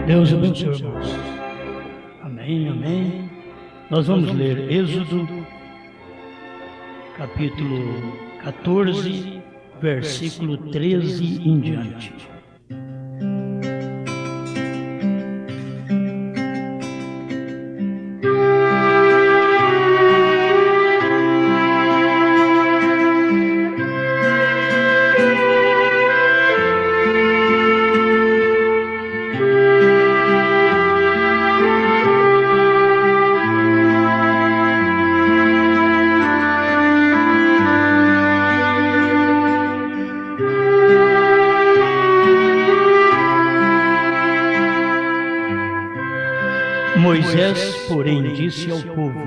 Deus abençoe, irmãos. Amém, amém. Nós vamos ler Êxodo, capítulo 14, versículo 13 em diante. Moisés, porém, disse ao povo: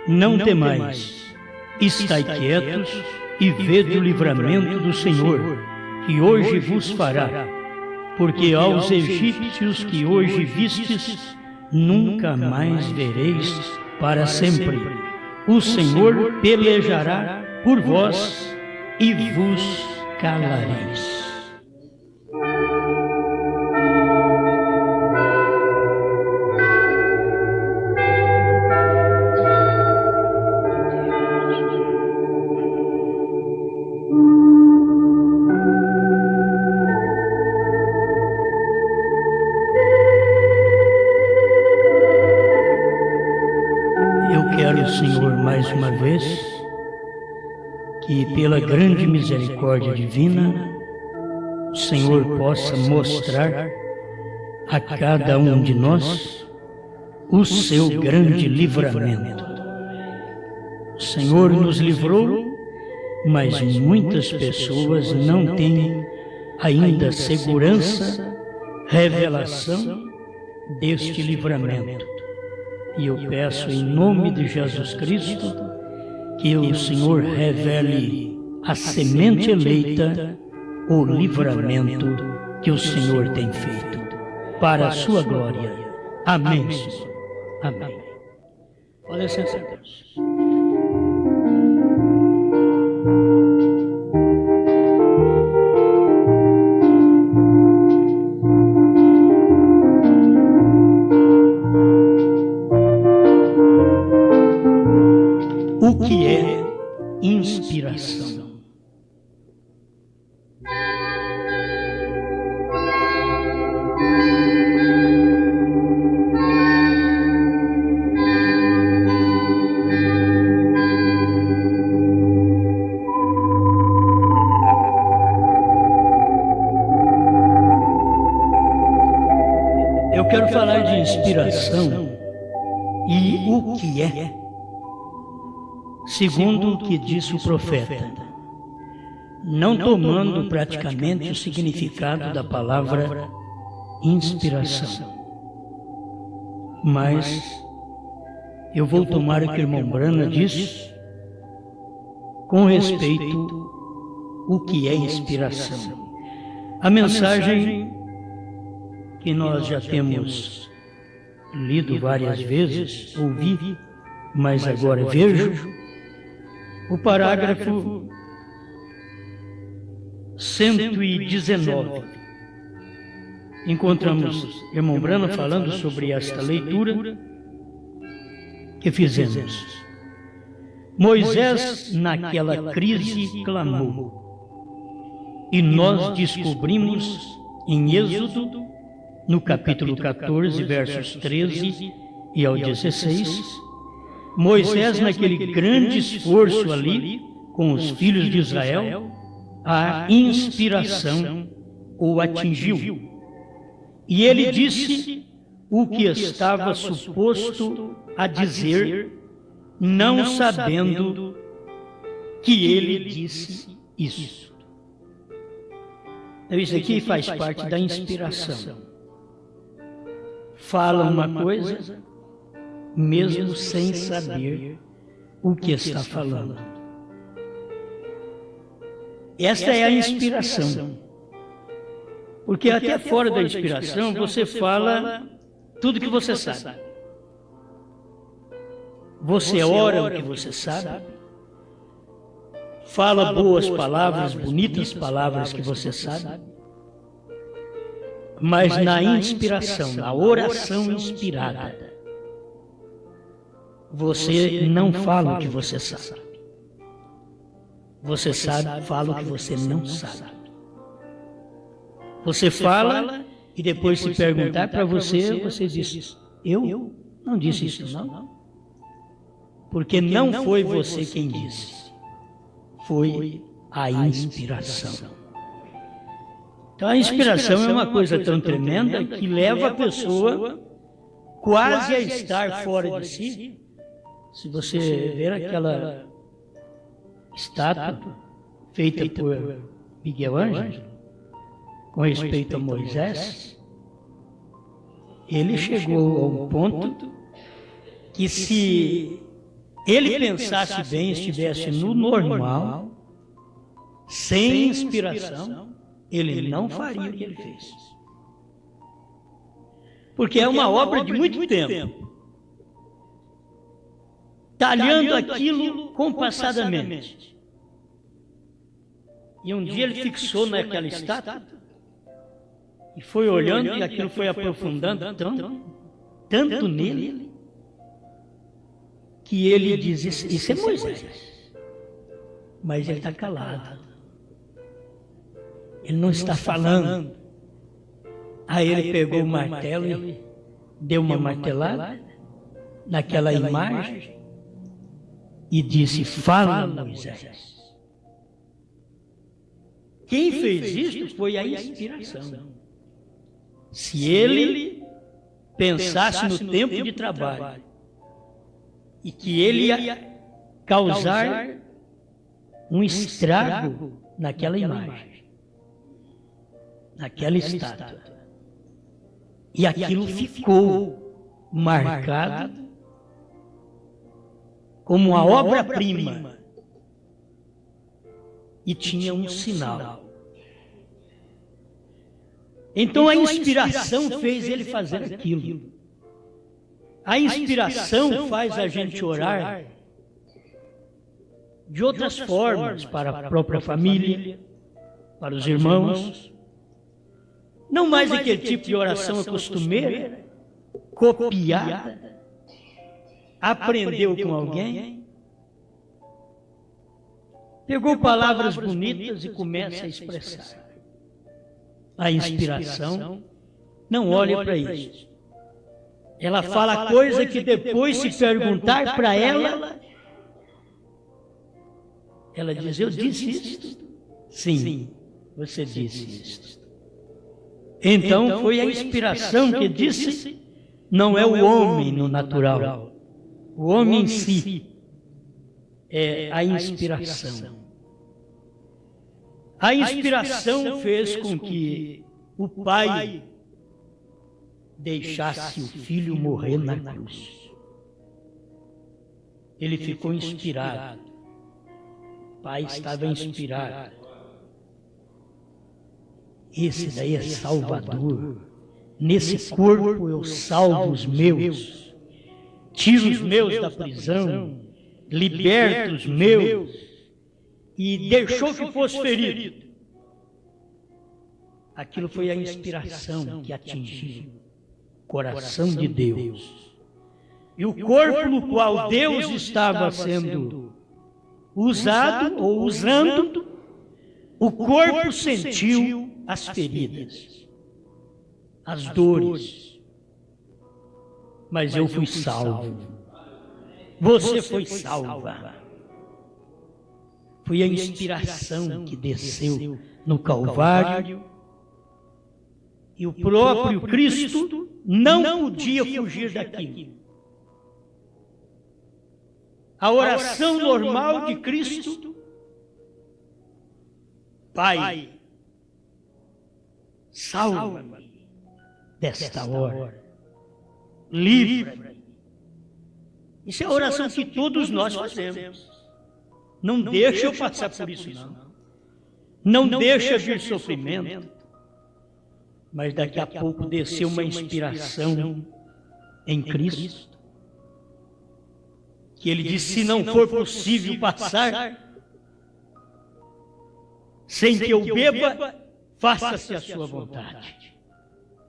Não temais, estai quietos e vede o livramento do Senhor, que hoje vos fará, porque aos egípcios que hoje vistes, nunca mais vereis para sempre. O Senhor pelejará por vós e vos calareis. Senhor, mais uma vez, que pela grande misericórdia divina, o Senhor possa mostrar a cada um de nós o seu grande livramento. O Senhor nos livrou, mas muitas pessoas não têm ainda segurança, revelação deste livramento. E eu peço em nome de Jesus Cristo que o Senhor revele a semente eleita, o livramento que o Senhor tem feito, para a sua glória. Amém, Senhor. Amém. Olha essa Deus. O que é inspiração? Eu quero falar de inspiração e o que é, segundo o que disse o profeta, não tomando praticamente o significado da palavra inspiração. Mas eu vou tomar o que o irmão Brana disse com respeito ao que é inspiração. A mensagem que nós já temos lido várias vezes, ouvi, mas agora vejo, o parágrafo 119. Encontramos irmão Brana falando sobre esta leitura que fizemos. Moisés, naquela crise, clamou. E nós descobrimos em Êxodo, no capítulo 14, versos 13 e ao 16, Moisés, naquele grande esforço ali, com os filhos de Israel, a inspiração o atingiu. E ele disse o que estava suposto a dizer, não sabendo que ele disse isso. Então, isso aqui faz parte da inspiração. Fala uma coisa, mesmo sem saber o que está falando. Esta é a inspiração. Porque até fora da inspiração você fala tudo que você sabe. Você ora o que você sabe. Fala boas palavras, bonitas palavras que você sabe. Mas na inspiração, na oração inspirada, você não fala o que você sabe. Você sabe, fala o que você não sabe. Você fala e depois se perguntar para você, você diz, eu não disse isso não. Porque não foi você quem disse. Foi a inspiração. Então a inspiração é uma coisa tão tremenda que leva a pessoa quase a estar fora de si. Se você ver aquela estátua feita por Miguel Ângelo, com respeito a Moisés, ele chegou a um ponto que se ele pensasse bem, estivesse no normal, sem inspiração, ele não faria o que ele fez. Porque é uma obra de muito tempo. Talhando aquilo compassadamente. E um dia ele fixou naquela estátua e foi olhando e aquilo foi aprofundando tanto nele, que ele diz, isso é Moisés. Mas ele está calado. Ele não está falando. Aí ele pegou o martelo e deu uma martelada naquela imagem e disse, fala, Moisés. Quem fez isto foi a inspiração. Se ele pensasse no tempo de trabalho e que ele ia causar um estrago naquela imagem, naquela estátua, e aquilo ficou marcado como uma obra-prima e tinha um sinal. Então a inspiração fez ele fazer aquilo. A inspiração faz a gente orar de outras formas para a própria família, para os irmãos. Não mais aquele tipo de oração costumeira, copiada, aprendeu com alguém, pegou palavras bonitas e começa a expressar. A inspiração não olha para isso. Ela fala coisa que depois, se perguntar para ela, ela diz, eu disse isso? Sim, você disse isso. Então foi a inspiração que disse, não é o homem no natural. O homem em si é a inspiração. A inspiração fez com que o pai deixasse o filho morrer na cruz. Ele ficou inspirado. O pai estava inspirado. Esse daí é Salvador. Nesse corpo eu salvo os meus. Tiro os meus da prisão. Liberto os meus. E deixou que fosse ferido. Aquilo foi a inspiração que atingiu o coração de Deus. E o corpo no qual Deus estava sendo usado ou usando, o corpo sentiu as feridas, as dores. Mas eu fui salvo. Você foi salva. Foi a inspiração que desceu no Calvário. E o próprio Cristo não podia fugir daquilo. A oração normal de Cristo, Pai, salva-me desta hora, livra-me Isso é a oração que todos nós fazemos. Não deixa eu passar por isso, não. Não deixa vir sofrimento. Mas daqui a pouco desceu uma inspiração em Cristo. Que ele disse, se não for possível passar sem que eu beba, faça-se a sua vontade.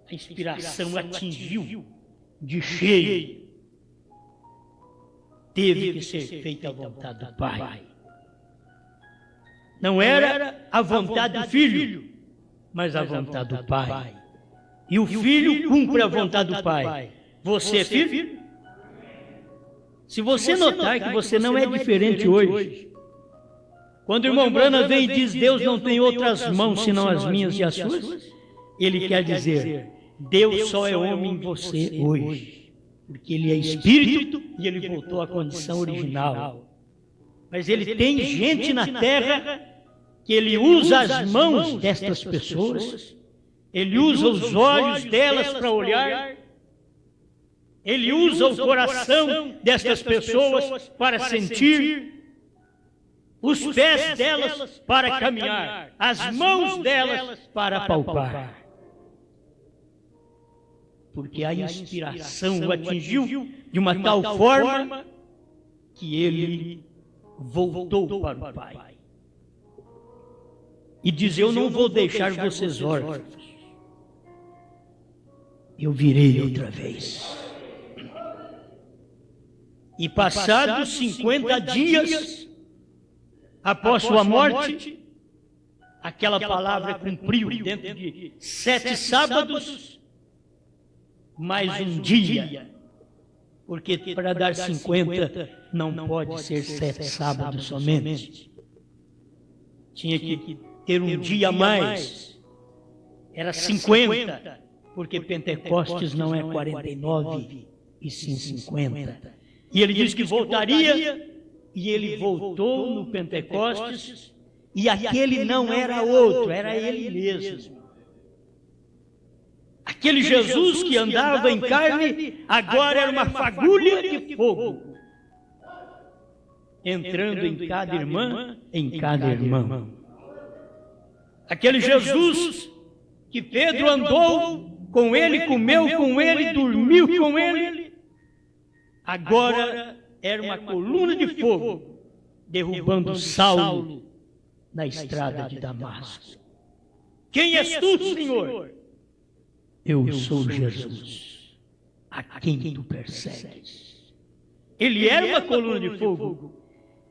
A inspiração atingiu de cheio. Teve que ser feita a vontade do Pai. Não era a vontade do Filho, mas a vontade do Pai. E o Filho cumpre a vontade do Pai. Você é filho? Se você notar que você não é diferente hoje, quando o irmão Branham vem e diz, Deus não tem outras mãos senão as minhas e as suas, ele quer dizer, Deus só é homem em você hoje. Porque ele é espírito e ele voltou à condição original. Mas ele tem gente na terra que ele usa as mãos destas pessoas, ele usa os olhos delas para olhar, ele usa o coração destas pessoas para sentir, os pés delas para caminhar, as mãos delas para palpar. Porque a inspiração o atingiu de uma tal forma que ele voltou para o Pai. E diz, eu não vou deixar vocês órfãos. Eu virei outra vez. E passados 50 dias após sua morte, aquela palavra cumpriu dentro de 7 sábados, mais um dia. Porque para dar 50 não pode ser 7 sábados somente. Tinha que ter um dia a mais. Era 50, porque Pentecostes não é 49, e sim 50. E ele disse que voltaria, e ele voltou no Pentecostes, e aquele não era outro, era ele mesmo. Aquele Jesus que andava em carne, agora era uma fagulha de fogo, entrando em cada irmã, em cada irmão. Aquele Jesus que Pedro andou com ele, comeu com ele, dormiu com ele, agora era uma coluna de fogo, derrubando Saulo na estrada de Damasco. Quem és tu, Senhor? Eu sou Jesus, a quem tu persegues. Ele era uma coluna de fogo.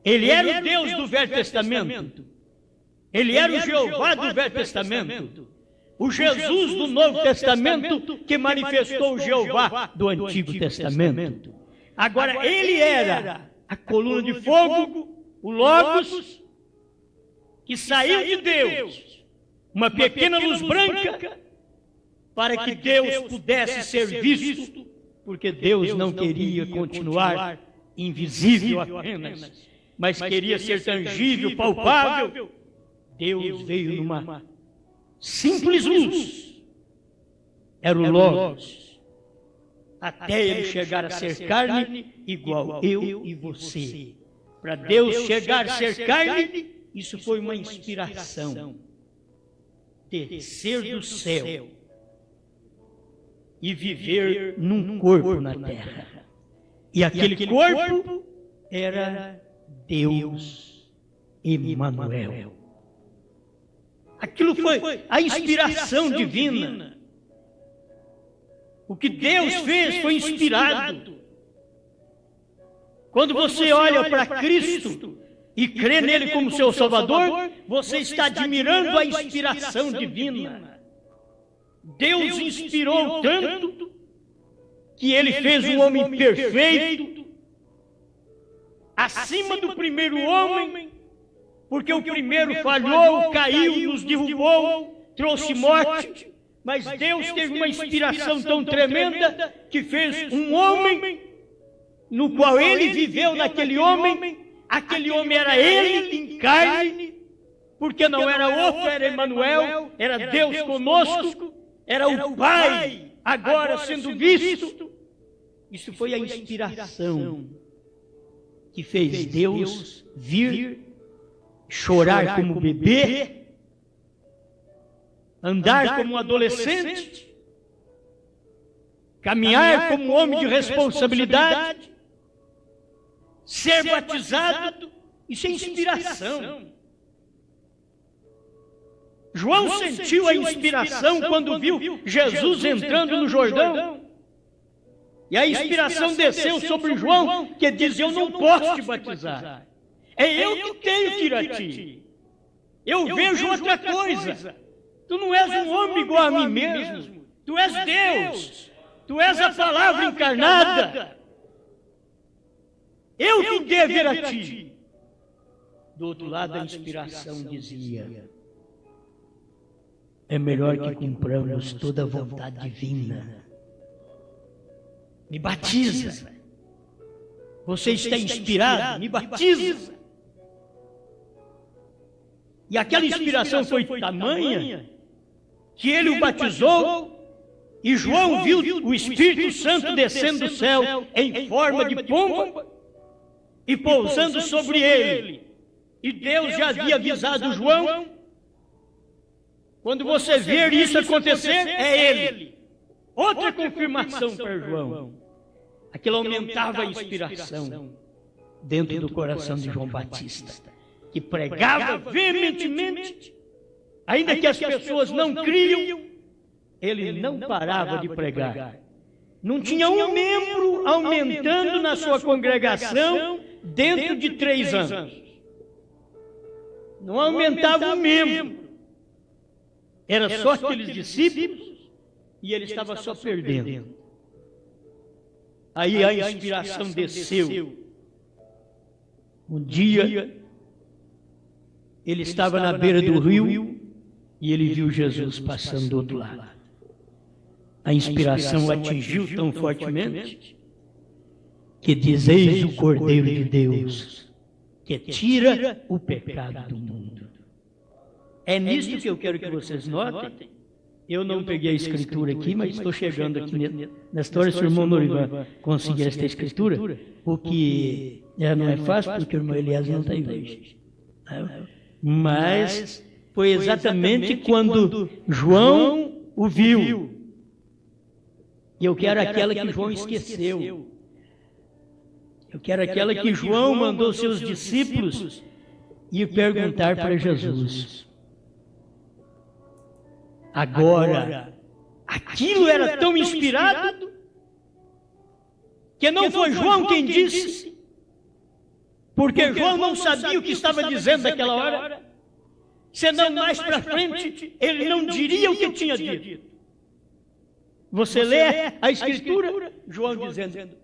Ele era o Deus do Velho Testamento. Ele era o Jeová do Velho Testamento. O Jesus do Novo Testamento que manifestou o Jeová do Antigo Testamento. Agora, ele era a coluna de fogo, o Logos, que saiu de Deus, uma pequena luz branca, para que Deus pudesse ser visto, porque Deus não queria continuar invisível apenas, mas queria ser tangível, palpável. Deus veio numa simples luz, era o Logos, até ele chegar a ser carne igual eu e você. Para Deus chegar a ser carne, isso foi uma inspiração, descer do céu e viver num corpo na terra. E aquele corpo era Deus Emmanuel. Aquilo foi a inspiração divina. O que Deus fez foi inspirado. Quando você olha para Cristo e crê nele como seu Salvador, você está admirando a inspiração divina. Deus inspirou tanto que ele fez um homem perfeito, acima do primeiro homem, porque o primeiro falhou, caiu, nos derrubou, trouxe morte, mas Deus teve uma inspiração tão tremenda que fez um homem no qual ele viveu naquele homem. Aquele homem era ele em carne, porque não era outro, era Emmanuel, era Deus conosco, era o Pai agora sendo visto. Isso foi a inspiração que fez Deus vir, chorar como bebê, andar como adolescente, caminhar como homem de responsabilidade, ser batizado. Isso é inspiração. João sentiu a inspiração quando viu Jesus entrando no Jordão. E a inspiração desceu sobre João, que diz: eu não posso te batizar. É eu que tenho que ir a ti. Eu vejo outra coisa. Tu não és um homem igual a mim mesmo. Tu és Deus. Tu és a palavra encarnada. Eu que devo ir a ti. Do outro lado, a inspiração dizia: é melhor que cumpramos toda a vontade divina. Me batiza. Você está inspirado? Me batiza. E aquela inspiração foi tamanha que ele o batizou e João viu o Espírito Santo descendo do céu em forma de pomba e pousando sobre ele. E Deus já havia avisado João: quando você ver isso acontecer, é ele. Outra confirmação para João. Aquilo aumentava a inspiração dentro do coração de João Batista, que pregava veementemente, ainda que as pessoas não criam, ele não parava de pregar. Não tinha um membro aumentando na sua congregação dentro de 3 anos. Não aumentava um membro. Era só aqueles discípulos e ele estava só perdendo. Aí a inspiração desceu. Um dia, ele estava na beira do rio e ele viu Jesus passando do outro lado. A inspiração o atingiu tão fortemente que diz: eis o Cordeiro de Deus, que tira o pecado do mundo. É nisso que eu quero que vocês notem. Eu não peguei a escritura aqui, mas estou chegando aqui na história. Se o irmão Norivan conseguir esta escritura, o que não é fácil, porque o irmão Elias não está aí hoje. Mas foi exatamente quando João o viu. E eu quero aquela que João esqueceu. Eu quero aquela que João mandou seus discípulos ir perguntar para Jesus. Agora, aquilo era tão inspirado que não foi João quem disse, porque João não sabia o que estava dizendo naquela hora, senão mais para frente ele não diria o que tinha dito. Você lê a Escritura, João dizendo: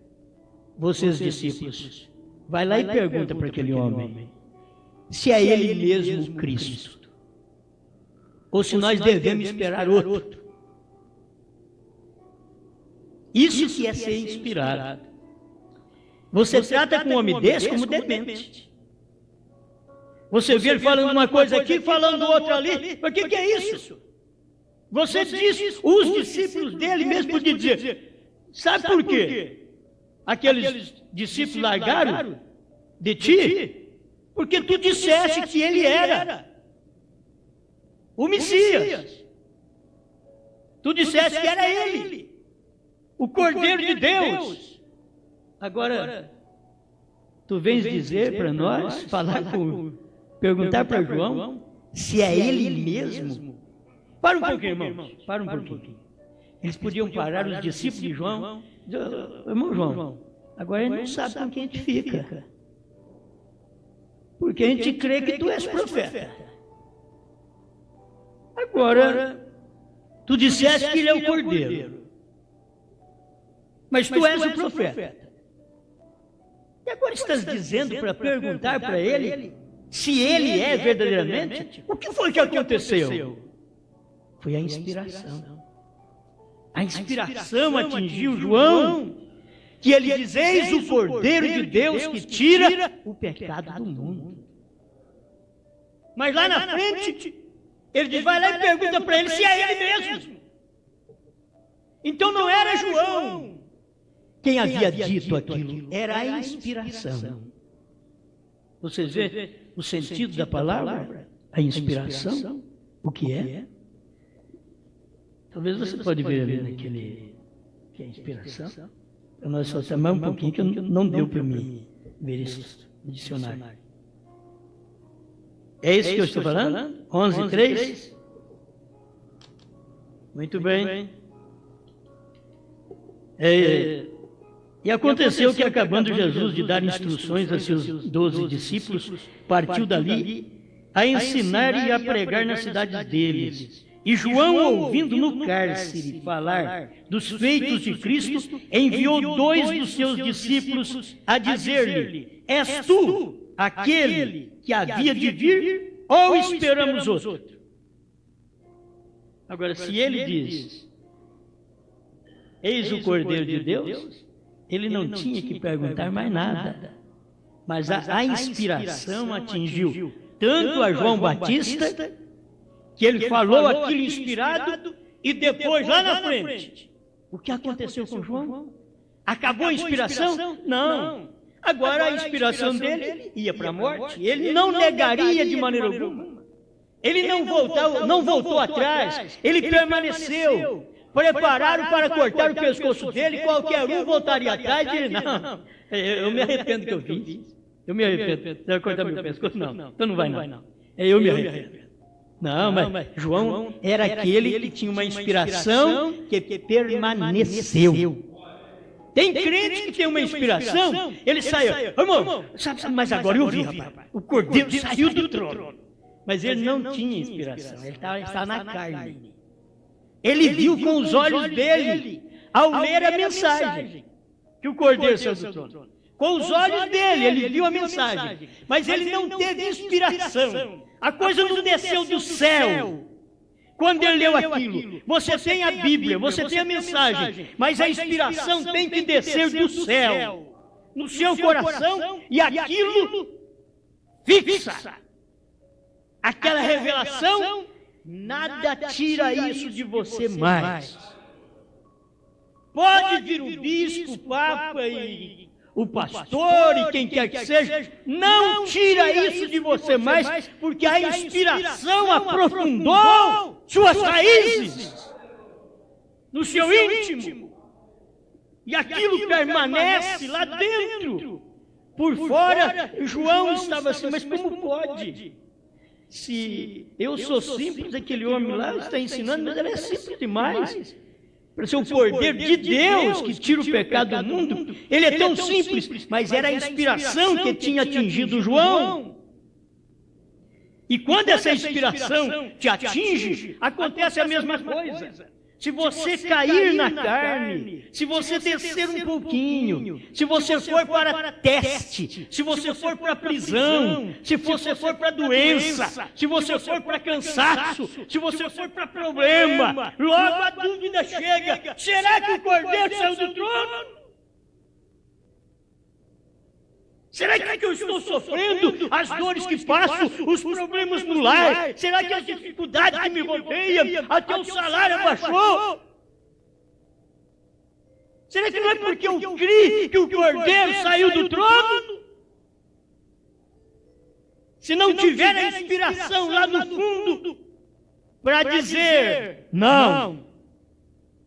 vocês discípulos, vai lá e pergunta para aquele homem se é ele mesmo o Cristo, ou se nós devemos esperar outro. Isso que é ser inspirado. Você trata com um homem desse como demente. Você vê ele falando uma coisa aqui, falando outra ali. O que é isso? Você diz, os discípulos dele mesmo podiam dizer: sabe por quê? Aqueles discípulos largaram de ti? Porque tu disseste que ele era o Messias. Tu disseste que era ele, o Cordeiro de Deus. Agora, tu vens dizer para nós, perguntar para João se é ele mesmo. Para um pouquinho, irmãos. Para um pouquinho. Eles podiam parar, os discípulos de João. Irmão João, agora ele não sabe com quem a gente fica. Porque a gente crê que tu és profeta. Agora, tu disseste que ele é o Cordeiro. Mas tu és o profeta. E agora estás dizendo para perguntar para ele se ele é verdadeiramente? O que foi que aconteceu? Foi a inspiração. A inspiração atingiu João, que ele diz: eis o Cordeiro de Deus que tira o pecado do mundo. Mas lá na frente, ele diz: vai lá e pergunta para ele se é ele mesmo. Então não era João quem havia dito aquilo, era a inspiração. Vocês veem o sentido da palavra? A inspiração? O que é? Talvez você pode ver ali naquele que é a inspiração. Nós só chamamos um pouquinho que não deu para mim ver isso no dicionário. É isso que eu estou falando? 11:3? Muito bem. E aconteceu que, acabando Jesus de dar instruções a seus 12 discípulos, partiu dali a ensinar e a pregar nas cidades deles. E João, ouvindo no cárcere falar dos feitos de Cristo, enviou 2 dos seus discípulos a dizer-lhe: És tu aquele que havia de vir, ou esperamos outro? Agora, se ele diz: Eis o Cordeiro de Deus, ele não tinha que perguntar mais nada. Mas a inspiração atingiu tanto a João Batista, que ele falou aquilo inspirado, e depois, lá na frente, o que aconteceu com João? Acabou a inspiração? Não. Agora a inspiração dele ia para a morte. Ele não negaria de maneira alguma. Ele não voltou atrás. Ele permaneceu. Prepararam para cortar o pescoço dele, qualquer um voltaria atrás e ele, não, eu me arrependo do que eu fiz. Eu me arrependo. Você vai cortar meu pescoço? Não, então não vai não. Eu me arrependo. Não, mas João era aquele que tinha uma inspiração que permaneceu. Tem crente que tem uma inspiração, ele saiu, irmão, mas agora eu vi, rapaz, o Cordeiro saiu do trono. Mas ele não tinha inspiração, ele estava na carne. Ele viu com os olhos dele, ao ler a mensagem, que o Cordeiro saiu do trono. Com os olhos dele, ele viu a mensagem, mas ele não teve inspiração. A coisa não desceu do céu. Quando ele leu aquilo, você tem a Bíblia, você tem a mensagem, mas a inspiração tem que descer do céu, no seu coração, e aquilo fixa. Aquela revelação, nada tira isso de você mais. Pode vir o bispo, o papa e o pastor e quem quer que seja, não tira isso de você mais, porque a inspiração aprofundou suas raízes no seu íntimo. E aquilo permanece lá dentro. Por fora, João estava assim, mas como pode? Se eu sou simples, aquele homem lá está ensinando, mas ele é simples demais. Para ser o Cordeiro de Deus que tira o pecado do mundo, ele é tão simples, mas era a inspiração que tinha atingido João. E quando essa inspiração te atinge, acontece a mesma coisa. Se você cair na carne, se você descer um pouquinho, se você for para teste, se você for para prisão, se você for para doença, se você for para cansaço, se você for para problema, logo a dúvida chega: será que o Cordeiro saiu do trono? Será que eu estou sofrendo as dores que passo, os problemas no lar? Será que as dificuldades que me rodeiam, até o salário abaixou? Será que não é porque eu criei que o Cordeiro saiu do trono? Se não tiver a inspiração lá no fundo para dizer: não,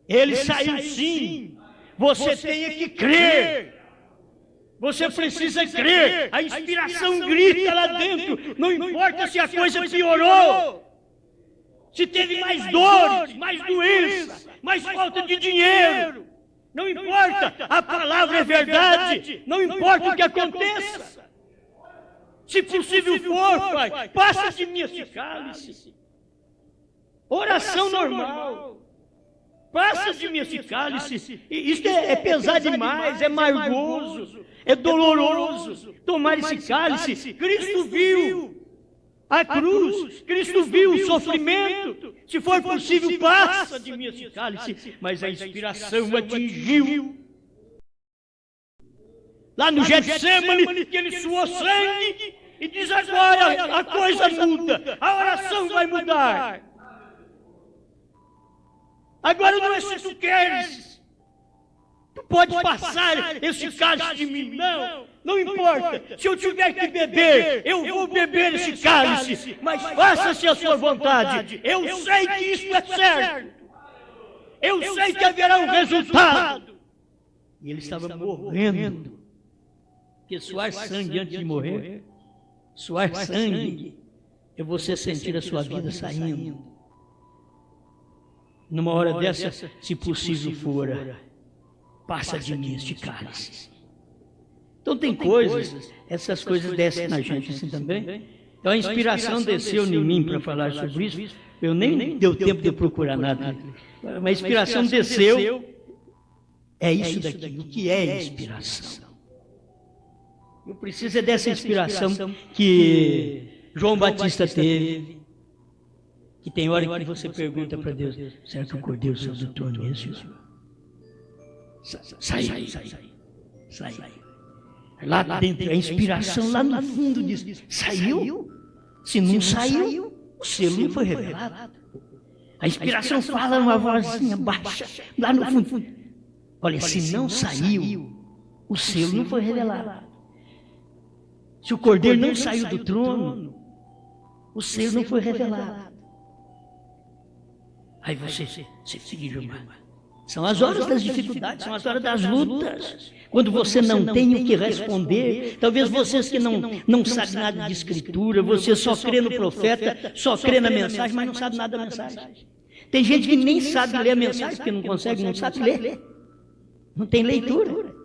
ele saiu sim, você tem que crer. Você precisa crer, a inspiração grita lá dentro, não importa se a coisa piorou, se teve mais dores, mais doença, mais falta de dinheiro, não importa, a palavra é verdade, não importa o que aconteça. Se possível for, Pai, passa de mim esse cálice. Oração normal. Passa de mim esse cálice. Isto é pesar demais, é amargoso, é doloroso tomar esse cálice. Cristo viu a cruz, Cristo viu o sofrimento. Se for possível, passa de mim esse cálice. Mas a inspiração atingiu. Lá no Getsemane, que ele suou sangue e diz: agora a coisa muda, a oração vai mudar. Agora não é se tu queres, Tu pode passar esse cálice de mim? Não, não importa. Se eu tiver que beber, eu vou beber esse cálice, mas faça-se a sua vontade. Eu sei que isso é certo. Eu sei que haverá um resultado. E ele estava morrendo. Porque suar sangue antes de morrer, suar sangue, é você sentir a sua vida saindo. Numa hora dessa, se possível fora, passa de mim este cálice. Então tem coisas, essas coisas descem na gente assim também. Então a inspiração desceu em mim para falar sobre isso. Eu nem deu tempo de procurar nada. Mas a inspiração desceu. É isso daqui. O que é inspiração? Eu preciso dessa inspiração que João Batista teve. Que tem hora que você pergunta para Deus: será que o Cordeiro saiu do trono mesmo? Sai. Lá dentro, a inspiração lá no fundo diz: saiu? Se não saiu, o selo não foi revelado. A inspiração fala numa vozinha baixa, lá no fundo. Olha, se não saiu, o selo não foi revelado. Se o Cordeiro não saiu do trono, o selo não foi revelado. Aí você filho, irmão. São as horas das dificuldades, são as horas das lutas. Quando você não tem o que responder, talvez vocês que não sabem nada de escritura, você só crê no profeta, só crê na mensagem, mas não sabe nada da mensagem. Tem gente que nem sabe ler a mensagem, porque não consegue, não sabe ler. Não tem leitura.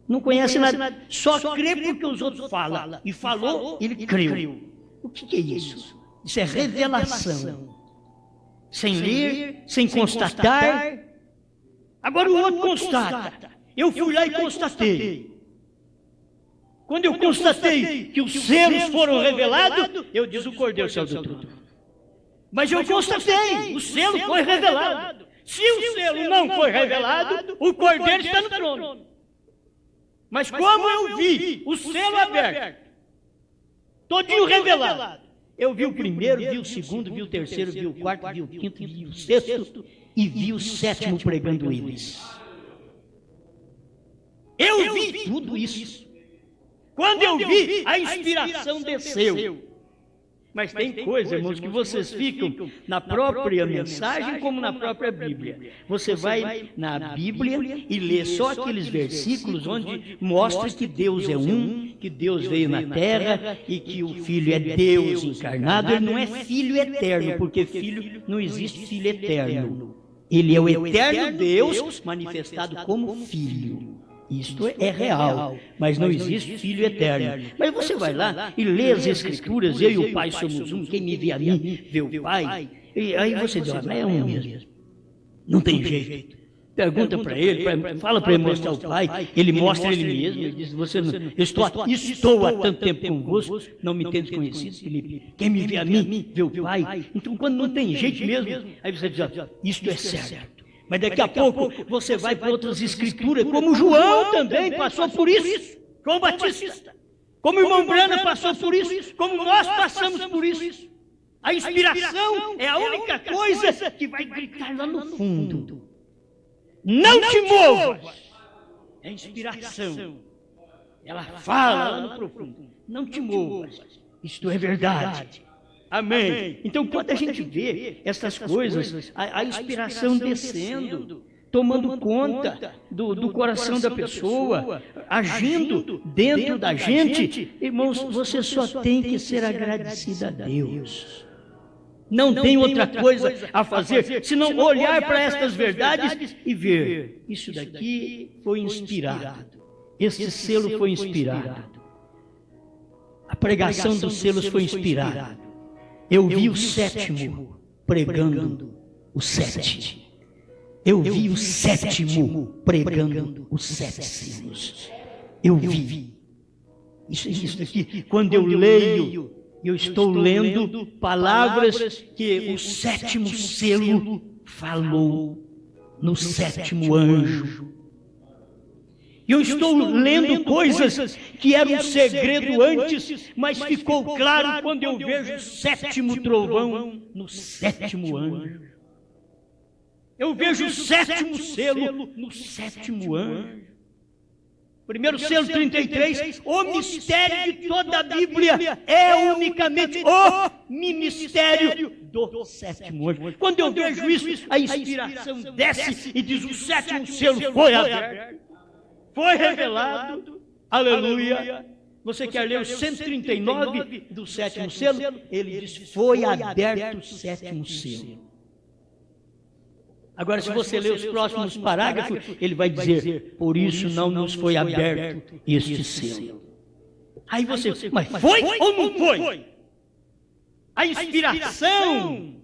Não conhece nada. Só crê porque os outros falam. E falou, ele creu. O que é isso? Isso é revelação. Sem ler, sem constatar. Agora o outro constata. Eu fui lá e constatei. Quando eu constatei que os selos foram revelados, eu disse: o Cordeiro saiu do trono. Mas eu constatei, o selo foi revelado. Se o selo não foi revelado, o Cordeiro está no trono. Mas como eu vi o selo aberto, todinho revelado, eu vi o primeiro, vi o segundo, vi o terceiro, vi o quarto, vi o quinto, vi o sexto e vi o sétimo pregando eles. Eu vi tudo isso. Quando eu vi, a inspiração desceu. Mas tem coisa, irmãos, que vocês ficam na própria mensagem como na própria Bíblia. Você vai na Bíblia e lê só aqueles versículos onde mostra que Deus é um, que Deus veio na terra e que o Filho é Deus encarnado. Ele não é Filho eterno, porque filho não existe filho eterno. Ele é o eterno Deus manifestado como Filho. Isto é real, mas não existe Filho eterno. Mas você vai lá e lê as Escrituras: eu e o Pai somos um, quem me vê a mim, vê o Pai. E aí você diz: é um mesmo. Não tem jeito. Pergunta para ele, fala para ele mostrar o Pai, ele mostra ele mesmo. Ele diz: estou há tanto tempo convosco, não me tendes conhecido, Filipe. Quem me vê a mim, vê o Pai. Então, quando não tem jeito mesmo, aí você diz: isto é certo. Mas daqui a pouco você vai para outras escrituras, como João também passou por isso. João Batista. Como o irmão Brana passou por isso. Como nós passamos por isso. A inspiração é a única coisa que vai gritar lá no fundo: não te movas. É a inspiração. Ela fala lá no profundo: não te movas. Isto é verdade. Amém. Então, quando a gente vê essas coisas, a inspiração descendo, tomando conta do coração da pessoa, agindo dentro da gente, irmãos, você só tem que ser agradecido a Deus. Não tem outra coisa a fazer, senão olhar para estas verdades e ver: isso daqui foi inspirado, esse selo foi inspirado, a pregação dos selos foi inspirada. Eu vi o sétimo pregando os sete. Eu vi o sétimo pregando os sete selos. Eu vi. Isso aqui, quando eu leio, eu estou lendo palavras que o sétimo selo falou no sétimo anjo. Eu estou lendo coisas que eram um segredo antes, mas ficou claro quando eu vejo o sétimo trovão no sétimo anjo. eu vejo o sétimo selo no sétimo anjo. Primeiro selo 33, o mistério de toda a Bíblia é unicamente o ministério do sétimo anjo. Quando eu vejo isso, a inspiração desce e diz: o sétimo selo foi aberto, foi revelado, aleluia. Você quer ler o 139 do sétimo selo? Ele diz: foi aberto o sétimo selo. Agora, se você ler os próximos parágrafos, ele vai dizer: por isso não nos foi aberto este selo. Aí você, mas foi ou não foi? A inspiração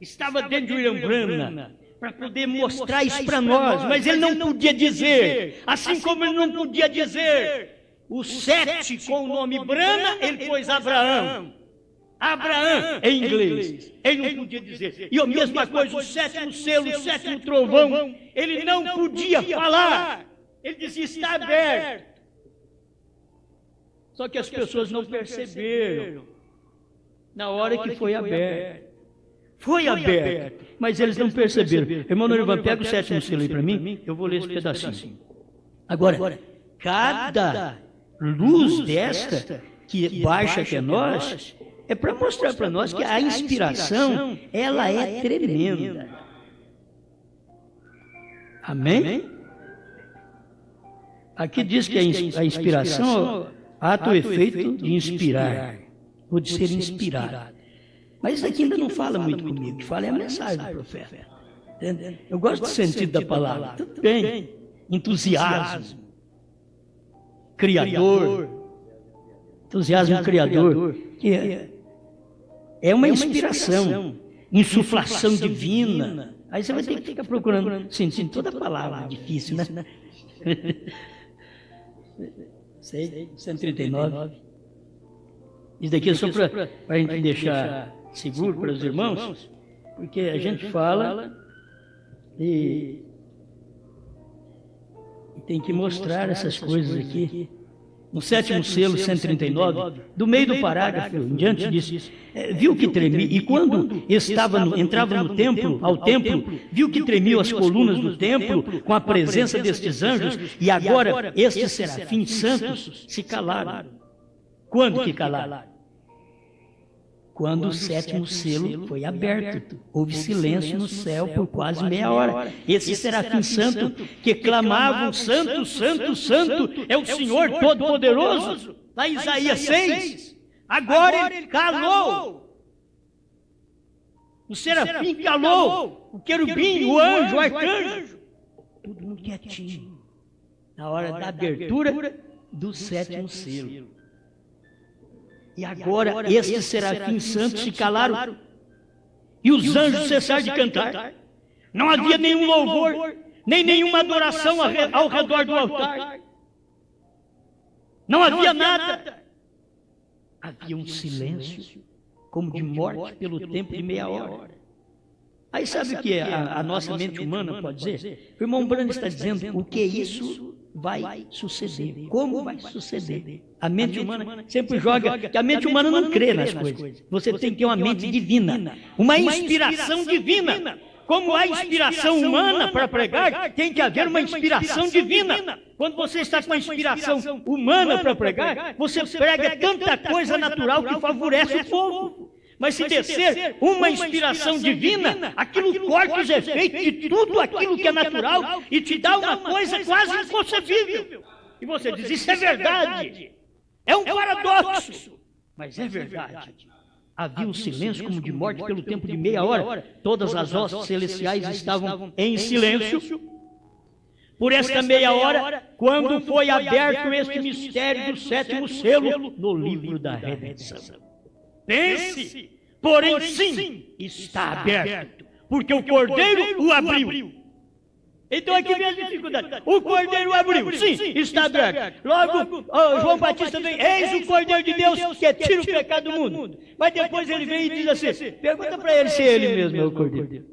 estava dentro de William Branham para poder mostrar isso para nós, mas ele não podia dizer, assim como ele não podia dizer o 7 com o nome Branham, ele pôs Abraão. Abraão em inglês, ele não podia dizer. E a mesma coisa, o sétimo selo, o sétimo trovão, ele não podia falar. Ele dizia: está aberto. Só que as pessoas não perceberam na hora que foi aberto. Foi aberto, mas eles não perceberam. Irmão Norivan, pega o sétimo selo aí para mim, eu vou ler esse pedacinho. Agora, cada luz desta que baixa até nós é para mostrar para nós que a inspiração, ela é tremenda. Amém? Aqui diz que a inspiração, ato ou efeito de inspirar, ou de ser inspirado. Mas isso aqui ainda não fala muito comigo, o que fala é a mensagem do profeta. Entende? Eu gosto do sentido da palavra. Tudo bem. Entusiasmo. Criador. Entusiasmo criador. Que é uma inspiração, insuflação divina. Aí você vai ter que ficar procurando, sentindo toda a palavra difícil, né? Sei, 139. Isso daqui é só para a gente deixar seguro para os irmãos, porque a gente fala e tem que mostrar essas coisas aqui. No sétimo selo, 139, do meio do parágrafo em diante disso, viu que tremia, e quando entrava no templo, ao templo, viu que tremiam as colunas do templo com a presença destes anjos, e agora estes serafins santos se calaram. Quando que calaram? Quando o sétimo selo foi aberto, houve silêncio no céu por quase meia hora. Esse serafim santo que clamavam: santo, santo, santo, é o Senhor Todo-Poderoso, lá em Isaías 6. Agora ele calou. O serafim calou, o querubim, o anjo, o arcanjo. Todo mundo quietinho, na hora da abertura do sétimo selo. E agora estes serafins santos se calaram e os anjos cessaram de cantar. Não havia nenhum louvor, nem nenhuma adoração ao redor do altar. Não havia nada. Havia um silêncio, como de morte pelo tempo de meia hora. Aí sabe o que a nossa mente humana pode dizer? O irmão Branham está dizendo o que isso vai suceder, como vai suceder. A mente humana sempre joga, que a mente humana não crê nas coisas. Você tem que ter uma mente divina, uma inspiração divina. Como há inspiração humana para pregar, tem que haver uma inspiração divina. Quando você está com uma inspiração humana para pregar, você prega tanta coisa natural que favorece o povo. Mas se descer uma inspiração divina, aquilo corta os efeitos de tudo aquilo que é natural e te dá uma coisa quase inconcebível. E você diz: isso é verdade. É um paradoxo, mas é verdade. Havia um silêncio como de morte pelo tempo de meia hora. Todas as hostes celestiais estavam em silêncio. Por esta meia hora, quando foi aberto este mistério do sétimo selo no livro da redenção. Pense, porém sim, está aberto, porque o Cordeiro o abriu. Então aqui vem a dificuldade. O Cordeiro abriu, sim, está aberto. Logo, João Batista vem: eis o Cordeiro de Deus que tira o pecado do mundo. Mas depois ele vem e diz assim: pergunta para ele se é ele mesmo é o Cordeiro.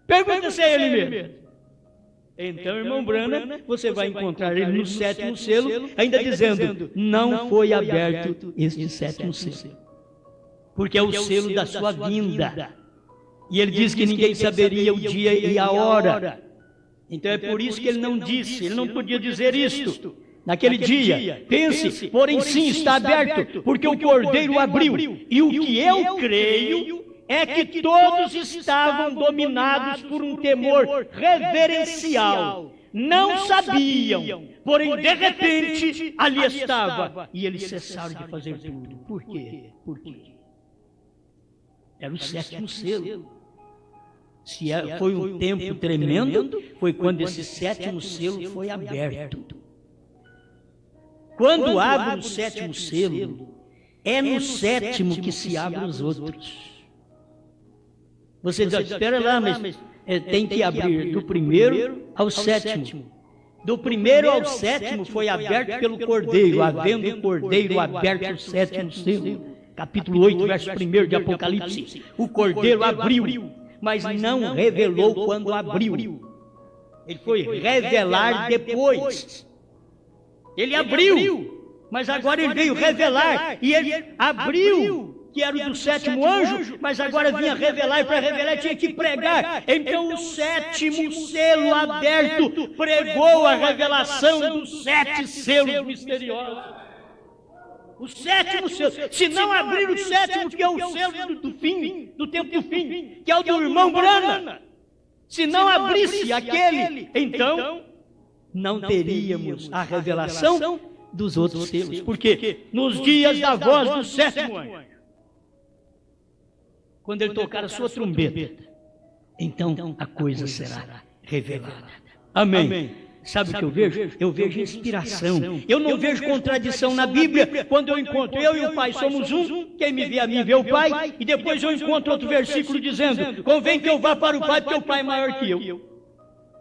Pergunta se é ele mesmo. Então, irmão Branham, você vai encontrar ele no sétimo selo, ainda dizendo: não foi aberto este sétimo selo, porque é o selo da sua vinda. E ele diz que ninguém saberia o dia e a hora. Então é por isso que ele não disse, ele não podia dizer isto naquele dia. Pense, porém sim, está aberto, porque o Cordeiro abriu. E o que eu creio é que todos estavam dominados por um temor reverencial. Não sabiam, porém de repente ali estava. E eles cessaram de fazer tudo. Por quê? Por quê? Era o sétimo selo. Se foi um tempo tremendo, foi quando esse sétimo selo foi aberto. Quando abre o sétimo selo, é no sétimo que se abrem os outros. Você diz, espera lá, mas tem que abrir do primeiro ao sétimo. Do primeiro ao sétimo foi aberto pelo Cordeiro, havendo o Cordeiro aberto o sétimo selo. Capítulo 8, verso 1 de Apocalipse. O Cordeiro abriu, mas não revelou quando abriu. Ele foi revelar depois. Ele abriu, mas agora ele veio revelar. E ele abriu, que era o do sétimo anjo, mas agora vinha revelar, e para revelar tinha que pregar. Então o sétimo selo aberto pregou a revelação dos 7 selos misteriosos. O sétimo selo. Se não abrir o sétimo, que é o selo do fim, do tempo do fim, que é o do irmão Brana, se não abrisse aquele, então não teríamos a revelação dos outros selos. Porque nos dias da voz do sétimo anjo, quando ele tocar a sua trombeta, então a coisa será revelada. Amém. Sabe o que eu vejo? Eu vejo inspiração. Eu não vejo contradição na Bíblia. Quando eu encontro eu e o Pai somos um, quem me vê a mim vê o Pai, e depois eu encontro outro versículo dizendo, convém que eu vá para o Pai, porque o Pai é maior que eu.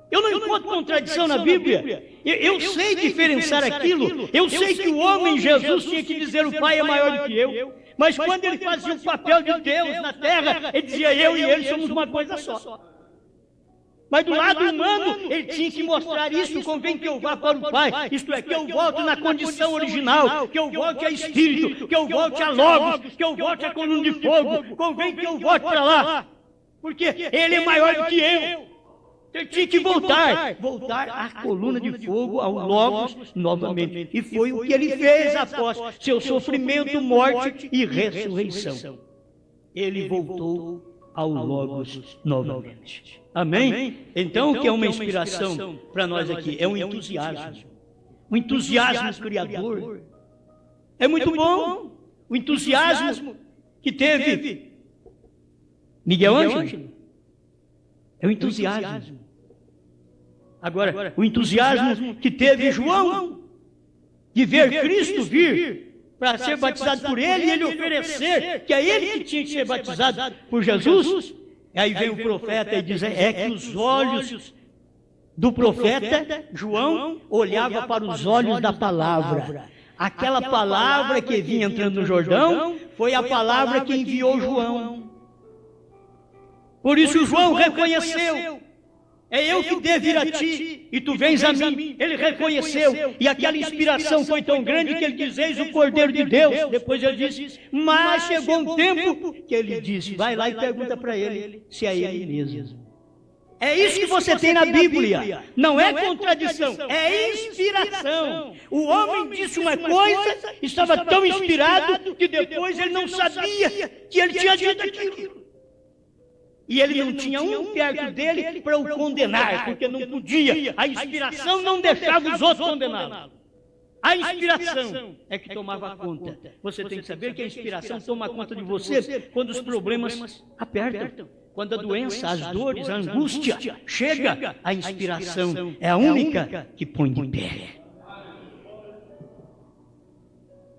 Eu não encontro contradição na Bíblia. Eu sei diferenciar aquilo. Eu sei que o homem Jesus tinha que dizer o Pai é maior do que eu. Mas quando ele fazia o papel de Deus na terra, ele dizia eu e ele somos uma coisa só. Mas do lado humano, ele tinha que mostrar isso, convém que eu vá para o Pai. Isto é, que eu volte na condição original, que eu volte a Espírito, que eu volte a Logos, que eu volte a coluna de fogo. Convém que eu volte para lá, porque ele é maior do que eu. Ele tinha que voltar à coluna de fogo, ao Logos, novamente. E foi o que ele fez após seu sofrimento, morte e ressurreição. Ele voltou ao Logos novamente. Amém? Então, o que é uma inspiração para nós aqui? É um entusiasmo. Um entusiasmo criador. É muito bom. O entusiasmo que teve Miguel Ângelo. É o entusiasmo. Agora, o entusiasmo que teve João de ver Cristo vir para ser batizado por ele e ele oferecer que é ele que tinha que ser batizado por Jesus. Aí vem o profeta e diz, é que os olhos do profeta João olhava para os olhos da palavra. Aquela palavra que vinha entrando no Jordão foi a palavra que enviou João. Por isso João reconheceu, é eu que devo ir a ti, e tu vens a mim. Ele reconheceu, e aquela inspiração foi tão grande que ele diz, eis o Cordeiro de Deus. Depois ele disse, mas chegou um tempo que ele disse, vai lá e pergunta para ele se é ele mesmo. É isso que você tem na Bíblia, não é contradição, é inspiração. O homem disse uma coisa, estava tão inspirado que depois ele não sabia que ele tinha dito aquilo. E ele não tinha um perto dele para o condenar, porque não podia. A inspiração não deixava os outros condená-lo. A inspiração é que tomava conta. Você tem que saber que a inspiração toma conta de você quando os problemas apertam. Quando a doença, as dores, a angústia chega, a inspiração é a única que põe de pé.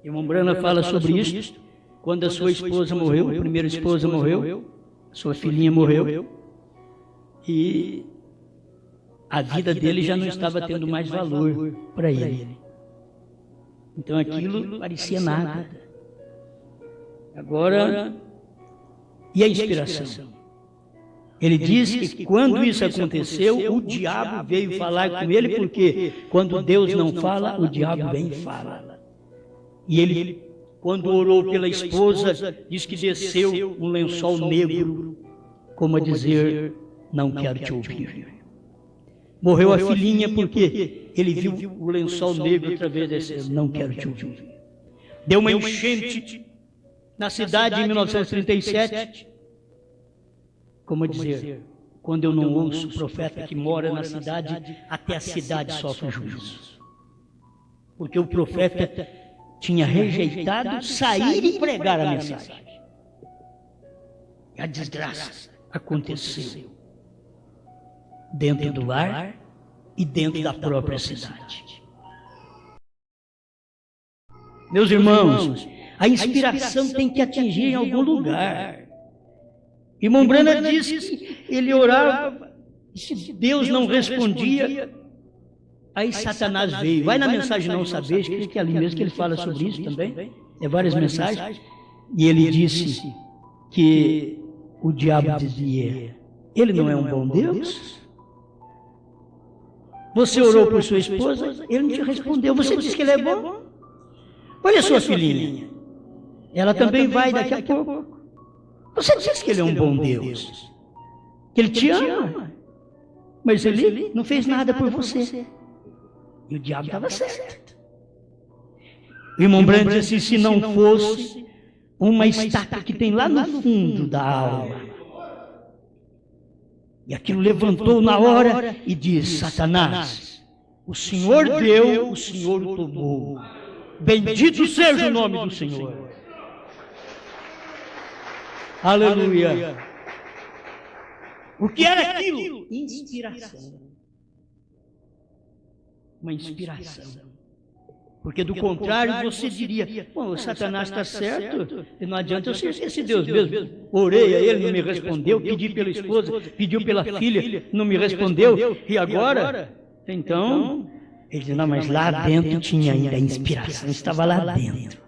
Irmão Brana fala sobre isso. Quando a sua esposa morreu, a primeira esposa morreu, sua filhinha morreu, e a vida dele já não estava tendo mais valor para ele. Então aquilo parecia nada. Agora, e a inspiração? Ele diz que quando isso aconteceu, o diabo veio falar com ele, porque quando Deus não fala, o diabo vem e fala. E ele, quando orou pela esposa, diz que desceu um lençol negro como a dizer, não quero te ouvir. Morreu a filhinha porque ele viu o lençol negro outra vez descer, não quero te ouvir. Deu uma enchente na cidade em 1937, como a dizer, quando eu não ouço o profeta que mora na cidade, até a cidade sofre juízo. Porque o profeta tinha rejeitado sair e pregar a mensagem. E a desgraça aconteceu dentro do lar e dentro da própria cidade. Meus irmãos, a inspiração tem que atingir em algum lugar. Irmão Brana disse que ele orava, e se Deus não respondia, aí Satanás veio. Vai na mensagem Não Saber, que é ali mesmo que ele fala sobre isso também. É várias mensagens. E ele disse que o diabo dizia, ele não é um bom Deus? Você orou por sua esposa, ele não te respondeu. Você disse que ele é bom? Olha a sua filhinha. Ela também vai daqui a pouco. Você disse que ele é um bom Deus, que ele te ama, mas ele não fez nada por você. E o diabo estava certo. O irmão Brando disse assim, se não fosse uma estátua que tem lá no fundo da alma. E aquilo levantou na hora e disse, Satanás, o Senhor deu, o Senhor tomou. Bendito seja o nome do Senhor. Aleluia. O que era aquilo? Inspiração. Uma inspiração. Porque do contrário você diria, bom, o Satanás está certo, e não adianta eu ser esse Deus mesmo. Orei a ele, não me respondeu, pedi pela esposa, pediu pela filha, não me respondeu, e agora? Então, ele disse, não, mas lá dentro tinha ainda a inspiração, estava lá dentro.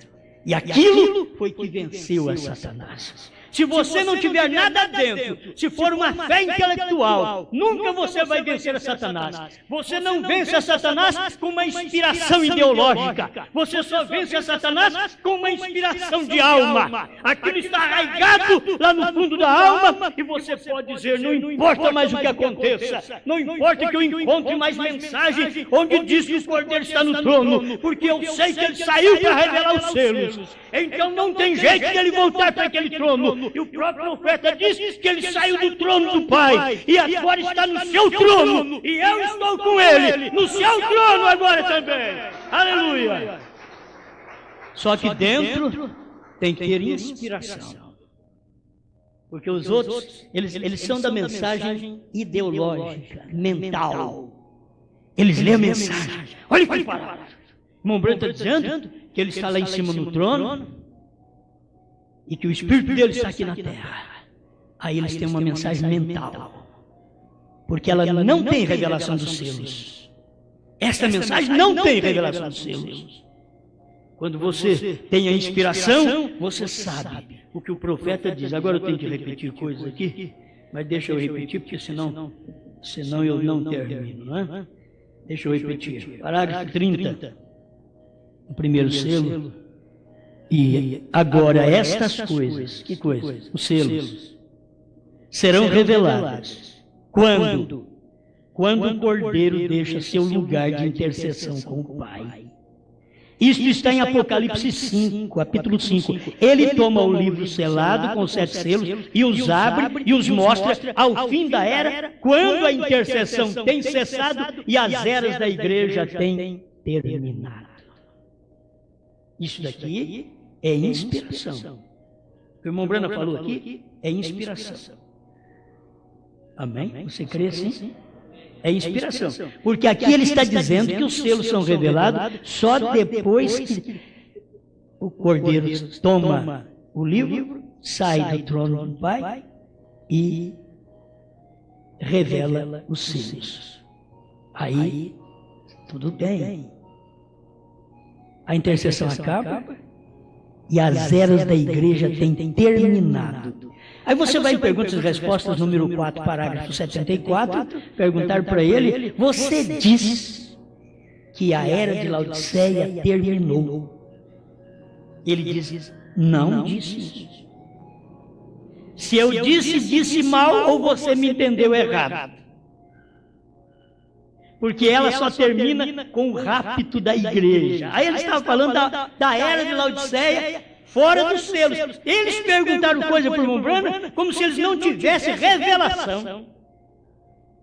E aquilo foi que venceu a Satanás. Se você não tiver nada dentro, se for uma fé intelectual, nunca você vai vencer a Satanás. Você não vence a Satanás com uma inspiração ideológica. Você só vence a Satanás com uma inspiração de alma. Aquilo está arraigado lá no fundo da alma e você pode dizer, não importa mais o que aconteça, não importa que eu encontre mais mensagem onde diz que o Cordeiro está no trono, porque eu sei que ele saiu para revelar os selos. Então não tem jeito de ele voltar para aquele trono. E o próprio profeta disse que ele saiu do trono do Pai e agora está no seu trono. E eu estou com ele no seu trono agora também. Aleluia. Só que dentro tem que ter inspiração. Porque os outros, eles são da mensagem ideológica, mental. Eles lêem a mensagem. Olha que palavra. O irmão Branco está dizendo que ele está lá em cima no trono e que o Espírito dele está aqui na terra. Aí eles têm uma mensagem mental. Porque ela não tem revelação dos selos. Esta mensagem não tem revelação dos selos. Quando você tem a inspiração, você sabe o que o profeta diz. Agora eu tenho que repetir coisas aqui, mas deixa eu repetir, porque senão eu não termino, não é? Deixa eu repetir. Parágrafo 30. O primeiro selo. E agora estas coisas, que coisas? Os selos, serão reveladas. Quando? Quando o Cordeiro deixa seu lugar de intercessão com o Pai. Isto está em Apocalipse 5, capítulo 5. Ele toma o livro selado com 7 selos e os abre e os mostra ao fim da era, quando a intercessão tem cessado e as eras da igreja têm terminado. Isso daqui é inspiração. O irmão Brana falou aqui, é inspiração. Amém? Você crê assim? É inspiração. Porque aqui ele está dizendo que os selos são revelados só depois que o Cordeiro toma o livro, sai do trono do Pai e revela os selos. Aí, tudo bem. A intercessão acaba e as eras da igreja têm terminado. Aí você vai em perguntas e respostas, número 4, parágrafo 74, perguntar para ele, você diz que a era de Laodiceia terminou. Ele diz, não disse isso. Se eu disse mal ou você me entendeu errado. Porque ela só termina com o rapto da igreja. Aí ele estava falando da era de Laodiceia, fora dos selos. Eles perguntaram coisa para o irmão Branham como se eles não tivessem revelação.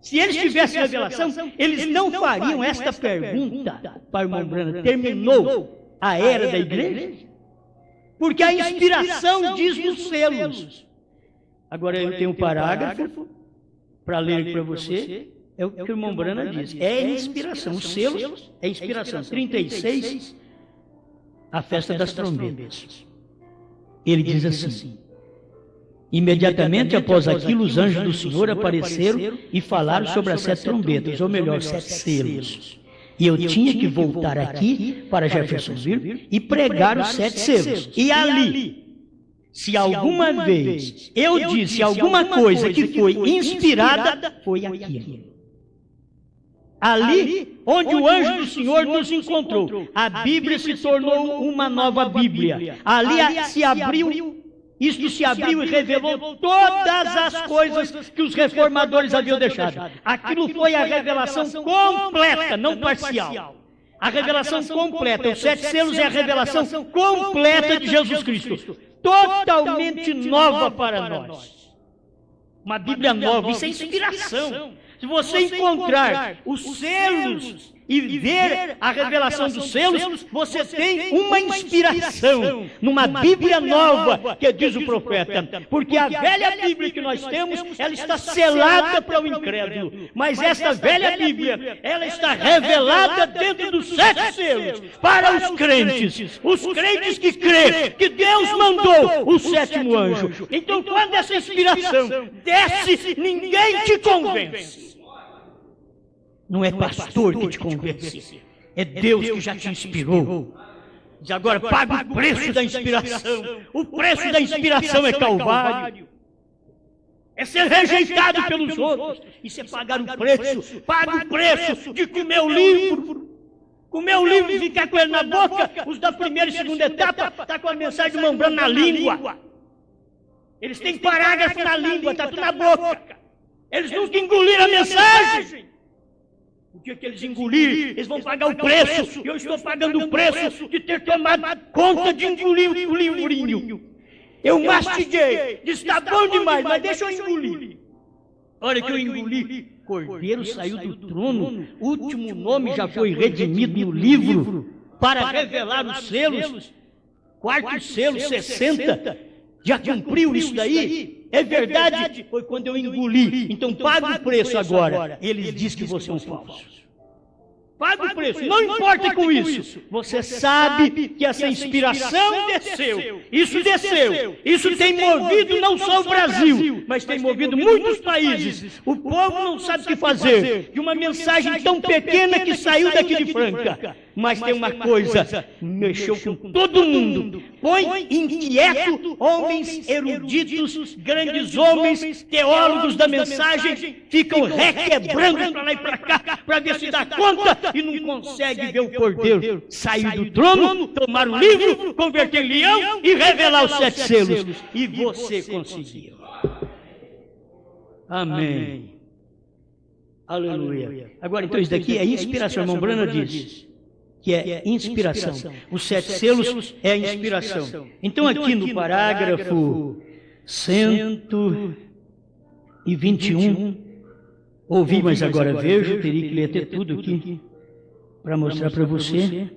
Se eles tivessem revelação, eles não fariam esta pergunta para o irmão Branham. Terminou a era da igreja? Porque a inspiração diz nos selos. Agora eu tenho um parágrafo para ler para você. É o que o irmão Branham diz. É inspiração. Os selos é inspiração. 36, a festa das trombetas. Ele diz assim: imediatamente após aquilo, os anjos do Senhor apareceram e falaram sobre as 7 trombetas, ou melhor, 7 selos. E eu tinha que voltar aqui para Jeffersonville e pregar os 7 selos. E ali, se alguma vez eu disse alguma coisa que foi inspirada, foi aqui. Ali, onde o anjo do Senhor nos encontrou, a Bíblia se tornou uma nova Bíblia. Ali se abriu, isto se abriu e revelou todas as coisas que os reformadores haviam deixado. Aquilo foi a revelação completa, não parcial. A revelação completa. Os 7 selos é a revelação completa de Jesus Cristo. Totalmente nova para nós. Uma Bíblia nova, isso é inspiração. Se você encontrar os selos e ver a revelação dos selos, você tem uma inspiração numa Bíblia nova, que diz o profeta. Porque a velha Bíblia que nós temos, ela está selada para o incrédulo. Mas essa velha Bíblia, ela está revelada dentro dos 7 selos para os crentes. Os crentes que crêem que Deus mandou o 7º anjo. Então, quando essa inspiração desce, ninguém te convence. Não é pastor que te convence, é Deus que já te inspirou. Diz agora, paga o preço da inspiração. O preço da inspiração é Calvário. É ser rejeitado pelos outros. Isso é pagar o preço. Paga o preço de comer o livro. Comer o livro e ficar com ele na boca. Os da primeira e segunda etapa estão com a mensagem do irmão Branham na língua. Eles têm parágrafo na língua, está tudo na boca. Eles nunca engoliram a mensagem. O dia que eles engolirem, eles vão pagar o preço. E eu estou pagando o preço de ter tomado conta de engolir o livrinho. Eu mastiguei, disse, está bom demais, mas deixa eu engolir. Olha que eu engoli. Cordeiro saiu do trono, o último nome já foi redimido no livro para revelar os selos. 4 selos, 60. Já cumpriu isso daí? É verdade? Foi quando eu engoli. Então paga o preço agora. Eles dizem que você é um falso. Paga o preço, não importa com isso. Você sabe que essa inspiração desceu. Isso desceu. Isso tem movido não só o Brasil, mas tem movido muitos países. O povo não sabe o que fazer de uma mensagem tão pequena que saiu daqui de Franca. Mas tem uma coisa, mexeu com todo mundo. Põe inquieto homens eruditos, grandes homens, teólogos da mensagem, ficam requebrando para lá e para cá, para ver se dá conta, e não consegue ver o Cordeiro sair do trono, tomar o livro, converter em leão e revelar os 7 selos. E você conseguiu. Amém. Aleluia. Agora, então, isso daqui é inspiração. O irmão Branham diz que é inspiração. Os 7 selos é a inspiração. Então, aqui no parágrafo 121, ouvi, mas agora vejo, teria que ler até tudo aqui para mostrar para você.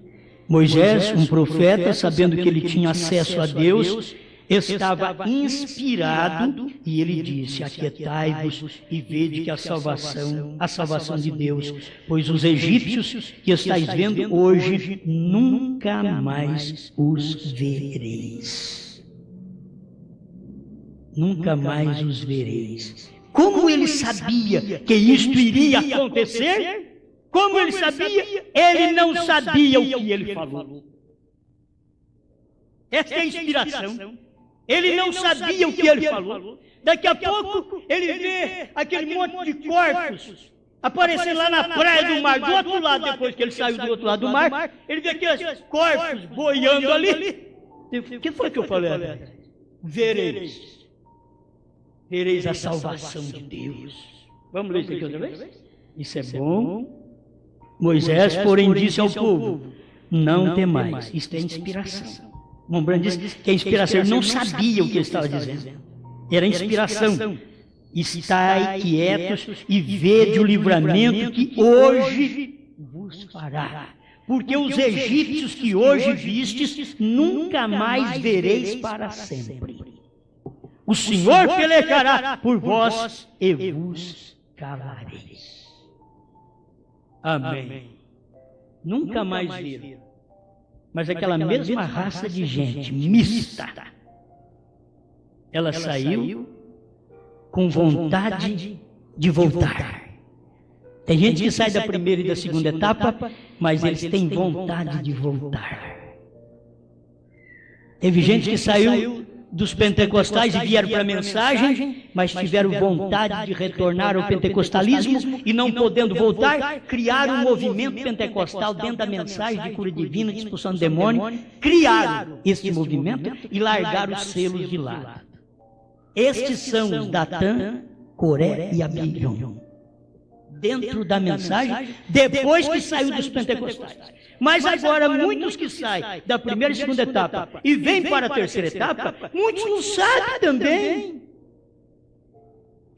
Moisés, um profeta, sabendo que ele tinha acesso a Deus, estava inspirado e ele disse: aquietai-vos e vede que a salvação de Deus, pois os egípcios que estáis vendo hoje, nunca mais os vereis. Nunca mais os vereis. Como ele sabia que isto iria acontecer? Como ele sabia? Ele não sabia o que ele falou. Esta é a inspiração. Ele não sabia o que ele falou. Daqui a pouco ele vê aquele monte de corpos aparecendo lá na praia do mar, do outro lado, depois que ele saiu do outro lado do mar, ele vê aqueles corpos boiando ali. O que foi que eu falei? Vereis. vereis a salvação de Deus. Vamos ler isso aqui outra vez? Isso é bom. Moisés, porém, disse ao povo, não temais. Isto é inspiração. Mombrana disse que a inspiração, ele não sabia o que ele estava dizendo. Era inspiração. Estai quietos e vede o livramento que hoje vos fará. Porque os egípcios que hoje vistes, nunca mais vereis para sempre. O Senhor pelejará por vós e vos calareis. Amém. Nunca mais viram. Mas aquela mesma raça de gente mista, ela saiu com vontade de voltar. Tem gente que sai da primeira e da segunda etapa, mas eles têm vontade de voltar. Teve gente que saiu dos pentecostais e vieram para a mensagem, mas tiveram vontade de retornar ao pentecostalismo e não podendo voltar, criaram um movimento pentecostal dentro da mensagem de cura divina, de expulsão do demônio, criaram este movimento e largaram os selos de lado. Estes são os Datã, Coré e Abiram. Dentro da mensagem, depois que saiu dos pentecostais. Mas agora, muitos que saem da primeira e segunda etapa e vêm para a terceira etapa, muitos não sabem também.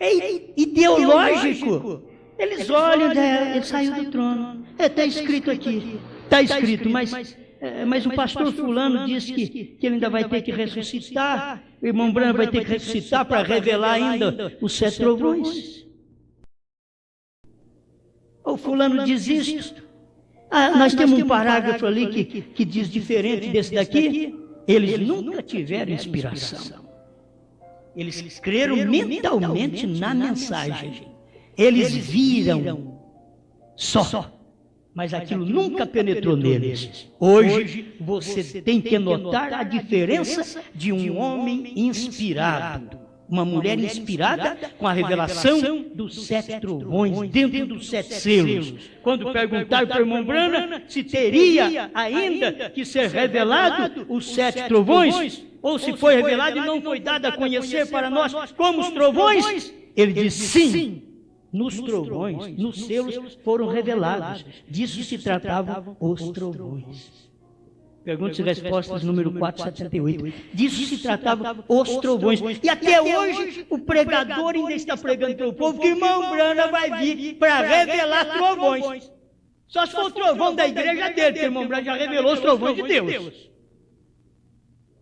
É ideológico. Eles olham, ele saiu do trono. Está escrito aqui. Está escrito, mas o pastor fulano disse que ele ainda vai ter que ressuscitar. O irmão Branham vai ter que ressuscitar para revelar ainda os 7 trovões. O fulano diz isto. Nós temos um parágrafo ali que diz diferente desse daqui. Eles nunca tiveram inspiração. Eles creram mentalmente na mensagem. Eles viram só. Mas aquilo nunca penetrou neles. Hoje você tem que notar a diferença de um homem inspirado. Uma mulher inspirada com a revelação dos 7 trovões dentro dos 7 selos. Quando perguntaram para o irmão Branham se teria ainda que ser revelado os 7 trovões, ou se foi revelado e não foi dado a conhecer para nós como os trovões, ele disse sim. Nos trovões, nos selos foram revelados. Disso se tratavam os trovões. Perguntas e respostas número 478. Disso se tratavam os trovões. E até hoje o pregador ainda está pregando para o povo que irmão Branham vai vir para revelar trovões. Só se for o trovão da igreja dele, porque irmão Branham já revelou os trovões de Deus.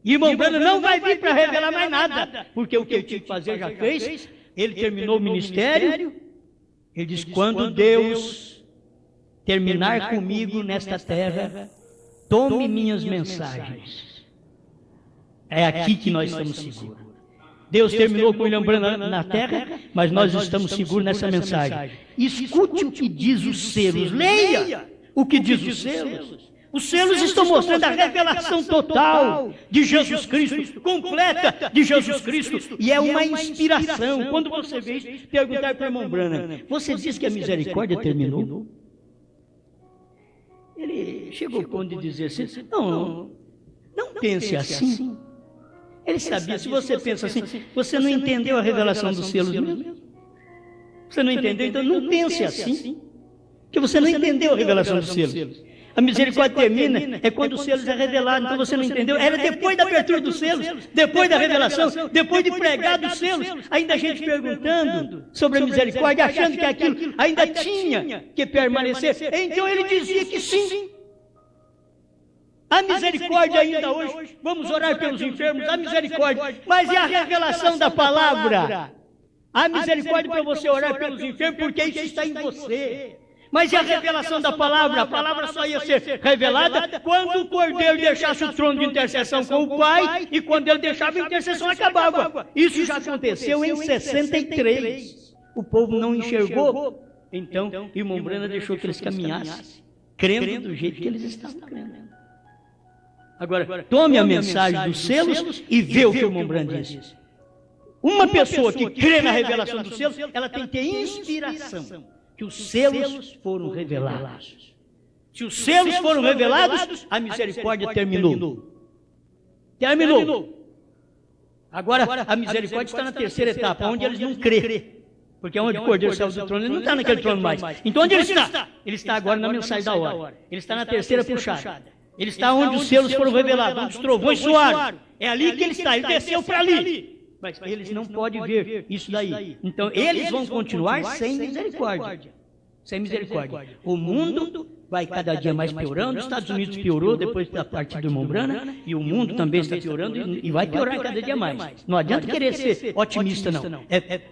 E irmão Branham não vai vir para revelar mais nada, porque o que ele tinha que fazer já fez. Ele terminou o ministério. Ele diz, quando Deus terminar comigo nesta terra, tome minhas mensagens. É aqui que nós estamos seguros. Deus terminou com William Branham na terra, mas nós estamos seguros nessa mensagem. Escute o que diz os selos. Leia o que diz os selos. Os selos estão mostrando a revelação total de Jesus Cristo, completa de Jesus Cristo, e é uma inspiração. Quando você vê isso, perguntar para o irmão Branham, você diz que a misericórdia terminou? Ele chegou ao ponto de dizer assim, não pense assim. Ele sabia, se você pensa assim, você não entendeu a revelação dos selos mesmo? Você não entendeu? Então não pense assim, porque você não entendeu a revelação dos selos. A misericórdia termina, é quando os selos é revelado, então você não entendeu. Era depois da abertura dos selos, depois da revelação, depois de pregar dos selos. Ainda a gente perguntando sobre a misericórdia, achando que aquilo ainda tinha que permanecer. Então ele dizia que sim. A misericórdia ainda hoje, vamos orar pelos enfermos, a misericórdia. Mas e a revelação da palavra? A misericórdia para você orar pelos enfermos, porque isso está em você. Mas e a revelação da palavra? A palavra só ia ser revelada quando o Cordeiro deixasse o trono de intercessão com o Pai e quando ele deixava a intercessão acabava. Isso já aconteceu em 63. O povo não enxergou. Então, irmão Branham deixou que eles caminhassem, crendo do jeito que eles estavam crendo. Agora, tome a mensagem dos selos e vê o que o irmão Branham diz. Uma pessoa que crê na revelação dos selos, ela tem que ter inspiração. Que os selos foram revelados. Se os selos foram revelados, a misericórdia terminou. Terminou. Agora, a misericórdia está na terceira etapa, onde eles não crêem. Porque onde o Cordeiro saiu do trono, ele não está naquele trono mais. Então onde ele está? Ele está agora na mensagem da hora. Ele está na terceira puxada. Ele está onde os selos foram revelados, onde os trovões soaram. É ali que ele está, ele desceu para ali. Mas eles não podem ver isso daí. Então eles vão continuar sem misericórdia. Sem misericórdia. O mundo vai cada dia mais piorando, os Estados Unidos piorou depois da parte do irmão Branham, e o mundo também está piorando e vai piorar cada dia mais. Não adianta querer ser otimista, não.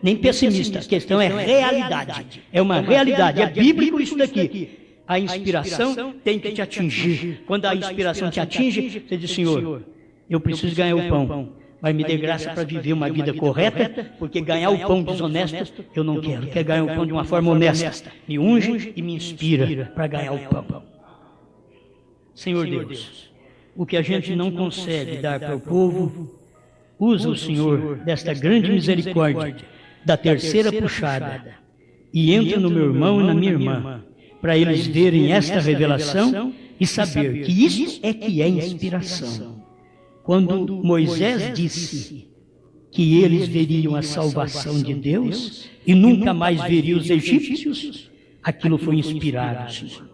Nem pessimista. A questão é realidade. É uma realidade. É bíblico isso daqui. A inspiração tem que te atingir. Quando a inspiração te atinge, você diz, Senhor, eu preciso ganhar o pão. Vai me dar graça para viver uma vida correta, porque ganhar o pão desonesto eu não quero. Quero ganhar o pão de uma forma honesta. Me unge e me inspira para ganhar o pão. Senhor Deus, o que a gente não consegue dar para o povo, usa o Senhor desta grande misericórdia, da terceira puxada, e entra no meu irmão e na minha irmã, para eles verem esta revelação e saber que isso é que é inspiração. Quando Moisés disse que eles veriam a salvação de Deus e nunca mais veriam os egípcios, aquilo foi inspirado, Senhor.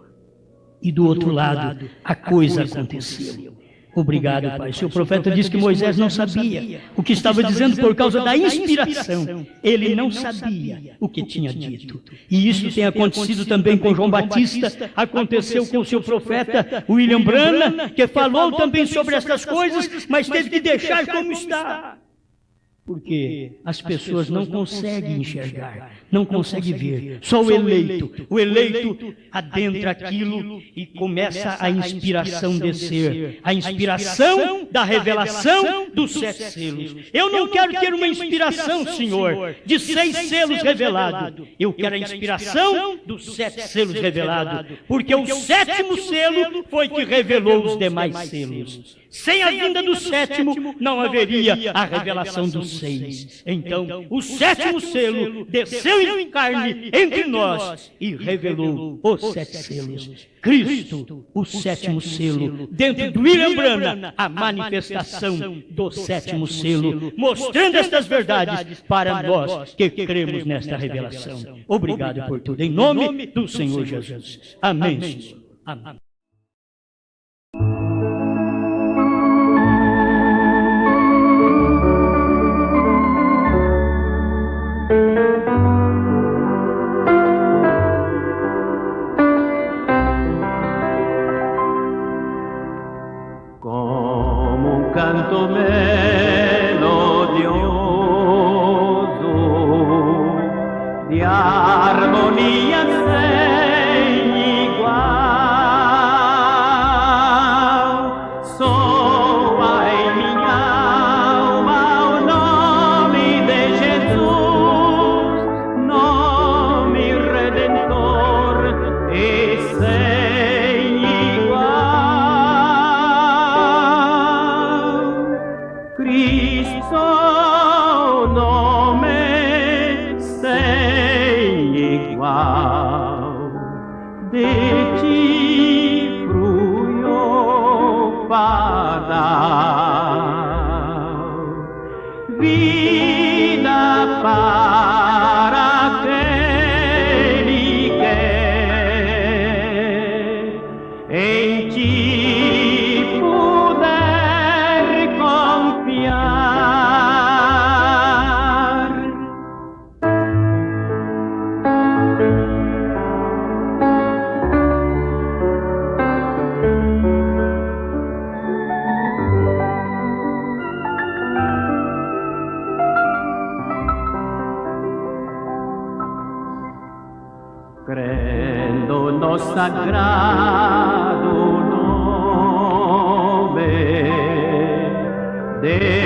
E do outro lado, a coisa aconteceu. Obrigado, Pai. Se o profeta disse que Moisés não sabia o que estava dizendo por causa da inspiração, ele não sabia o que tinha dito. E isso tem acontecido também com João Batista, aconteceu com o seu profeta William Branham, que falou também sobre essas coisas, mas teve que deixar como está. Porque as pessoas não conseguem enxergar, não conseguem ver. Só o eleito adentra aquilo e começa a inspiração descer. A inspiração da revelação dos 7 selos. Eu não quero ter uma inspiração, Senhor, de 6 selos revelados. Eu quero a inspiração dos 7 selos revelados. Porque o 7º selo foi que revelou os demais selos. Sem a vinda do 7º, não haveria a revelação dos 6. Então, o 7º selo desceu em carne entre nós e revelou os 7 selos. Cristo, o 7º selo, dentro do William Branham, a manifestação do 7º selo, mostrando estas verdades para nós que cremos nesta revelação. Obrigado por tudo, em nome do Senhor Jesus. Amém, Senhor. Amém. Canto melodioso de armonia sem igual, soa em minha alma o nome de Jesus, nome redentor e sem igual. Cristo, nome sem igual, de ti fruio padal, vida para aquele que em ti puder confiar. Crendo no sagrado nome de